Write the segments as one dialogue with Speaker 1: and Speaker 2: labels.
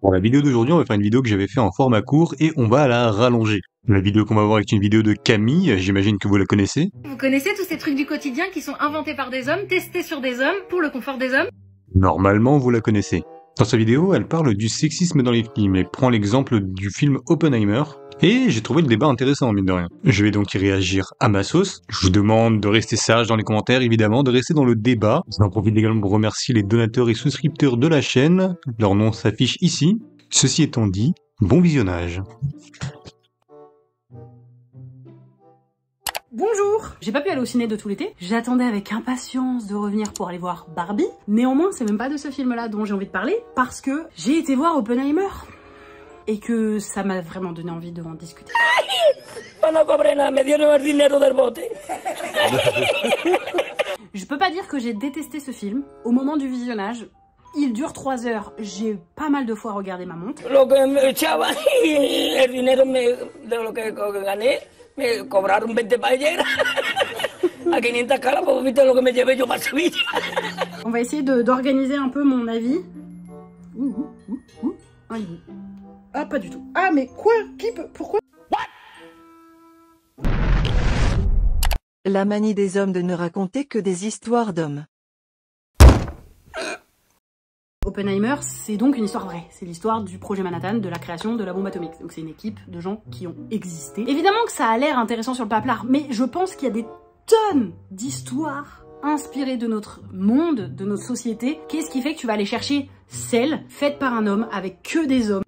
Speaker 1: Pour la vidéo d'aujourd'hui, on va faire une vidéo que j'avais fait en format court et on va la rallonger. La vidéo qu'on va voir est une vidéo de Camille, j'imagine que vous la connaissez.
Speaker 2: Vous connaissez tous ces trucs du quotidien qui sont inventés par des hommes, testés sur des hommes, pour le confort des hommes?
Speaker 1: Normalement, vous la connaissez. Dans sa vidéo, elle parle du sexisme dans les films et prend l'exemple du film Oppenheimer. Et j'ai trouvé le débat intéressant, mine de rien. Je vais donc y réagir à ma sauce. Je vous demande de rester sage dans les commentaires, évidemment, de rester dans le débat. J'en profite également pour remercier les donateurs et souscripteurs de la chaîne. Leur nom s'affiche ici. Ceci étant dit, bon visionnage.
Speaker 3: Bonjour! J'ai pas pu aller au ciné de tout l'été. J'attendais avec impatience de revenir pour aller voir Barbie. Néanmoins, c'est même pas de ce film-là dont j'ai envie de parler, parce que j'ai été voir Oppenheimer. Et que ça m'a vraiment donné envie de en discuter. Je peux pas dire que j'ai détesté ce film. Au moment du visionnage, il dure 3 heures. J'ai pas mal de fois regardé ma montre.
Speaker 4: Me cobraron 20 paelleras a 500 calas, pues viste lo que me llevé yo para Sevilla.
Speaker 3: On va essayer d'organiser un peu mon avis. Ah, pas du tout. Ah, mais quoi? Qui peut? Pourquoi?
Speaker 5: La manie des hommes de ne raconter que des histoires d'hommes.
Speaker 3: Oppenheimer, c'est donc une histoire vraie. C'est l'histoire du projet Manhattan, de la création de la bombe atomique. Donc c'est une équipe de gens qui ont existé. Évidemment que ça a l'air intéressant sur le papier, mais je pense qu'il y a des tonnes d'histoires inspirées de notre monde, de notre société. Qu'est-ce qui fait que tu vas aller chercher celle faite par un homme avec que des hommes?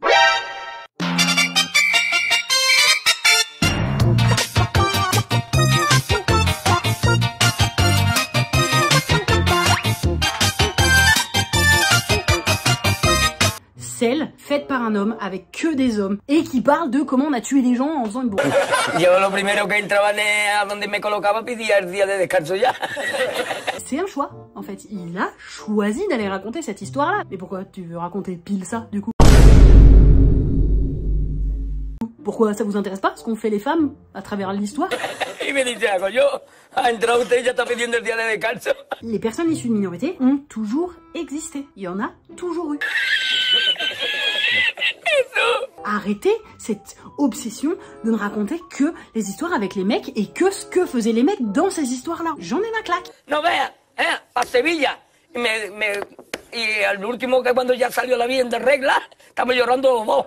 Speaker 3: Faite par un homme avec que des hommes et qui parle de comment on a tué des gens en faisant une bombe.
Speaker 4: Yo lo primero que entraba a donde me colocaba pedía el día de descanso ya.
Speaker 3: C'est un choix, en fait. Il a choisi d'aller raconter cette histoire-là. Mais pourquoi tu veux raconter pile ça, du coup? Pourquoi ça vous intéresse pas, ce qu'ont fait les femmes à travers l'histoire?
Speaker 4: Y me dice algo, yo, ha entrado usted y ya está pidiendo el día de descanso.
Speaker 3: Les personnes issues de minorités ont toujours existé. Il y en a toujours eu. Arrêtez cette obsession de ne raconter que les histoires avec les mecs et que ce que faisaient les mecs dans ces histoires-là. J'en ai ma claque.
Speaker 4: No vea, a Sevilla. Y al último que cuando ya salió la bien de regla, estamos llorando los dos.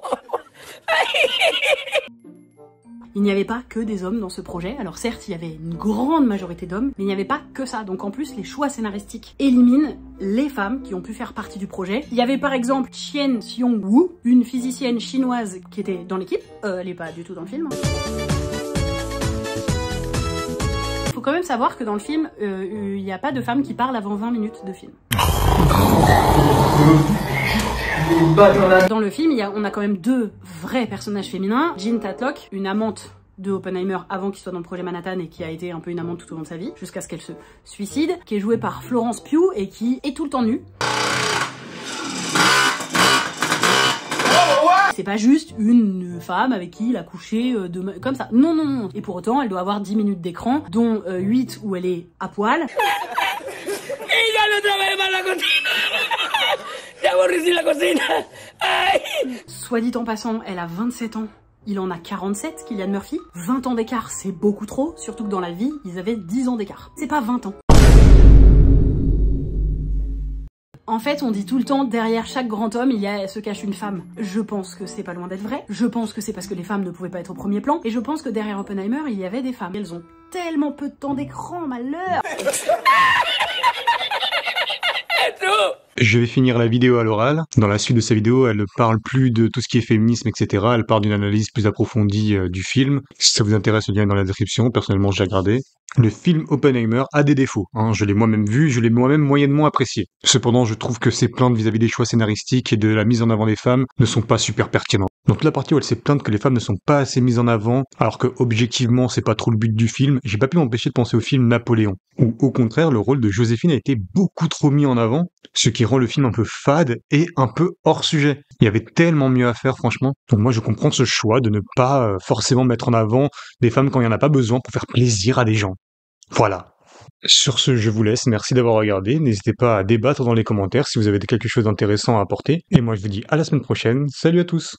Speaker 3: Il n'y avait pas que des hommes dans ce projet. Alors certes, il y avait une grande majorité d'hommes, mais il n'y avait pas que ça. Donc en plus, les choix scénaristiques éliminent les femmes qui ont pu faire partie du projet. Il y avait par exemple Chien Xiong-woo, une physicienne chinoise qui était dans l'équipe. Elle n'est pas du tout dans le film. Il faut quand même savoir que dans le film, il n'y a pas de femme qui parle avant 20 minutes de film. Dans le film, on a quand même 2 vrais personnages féminins. Jean Tatlock, une amante de Oppenheimer avant qu'il soit dans le projet Manhattan et qui a été un peu une amante tout au long de sa vie, jusqu'à ce qu'elle se suicide, qui est jouée par Florence Pugh et qui est tout le temps nue. C'est pas juste une femme avec qui il a couché comme ça. Non, non, non. Et pour autant, elle doit avoir 10 minutes d'écran, dont 8 où elle est à poil. Soit dit en passant, elle a 27 ans. Il en a 47, Cillian Murphy. 20 ans d'écart, c'est beaucoup trop, surtout que dans la vie, ils avaient 10 ans d'écart. C'est pas 20 ans. En fait, on dit tout le temps, derrière chaque grand homme, se cache une femme. Je pense que c'est pas loin d'être vrai. Je pense que c'est parce que les femmes ne pouvaient pas être au premier plan. Et je pense que derrière Oppenheimer, il y avait des femmes. Elles ont tellement peu de temps d'écran, malheur.
Speaker 1: Je vais finir la vidéo à l'oral. Dans la suite de sa vidéo, elle ne parle plus de tout ce qui est féminisme, etc. Elle parle d'une analyse plus approfondie du film. Si ça vous intéresse, le lien est dans la description. Personnellement, j'ai regardé. Le film Oppenheimer a des défauts. Je l'ai moi-même vu, je l'ai moi-même moyennement apprécié. Cependant, je trouve que ses plaintes vis-à-vis des choix scénaristiques et de la mise en avant des femmes ne sont pas super pertinentes. Donc la partie où elle s'est plainte que les femmes ne sont pas assez mises en avant, alors que objectivement c'est pas trop le but du film, j'ai pas pu m'empêcher de penser au film Napoléon, où au contraire le rôle de Joséphine a été beaucoup trop mis en avant, ce qui rend le film un peu fade et un peu hors sujet. Il y avait tellement mieux à faire franchement. Donc moi je comprends ce choix de ne pas forcément mettre en avant des femmes quand il n'y en a pas besoin pour faire plaisir à des gens. Voilà. Sur ce, je vous laisse, merci d'avoir regardé, n'hésitez pas à débattre dans les commentaires si vous avez quelque chose d'intéressant à apporter, et moi je vous dis à la semaine prochaine, salut à tous!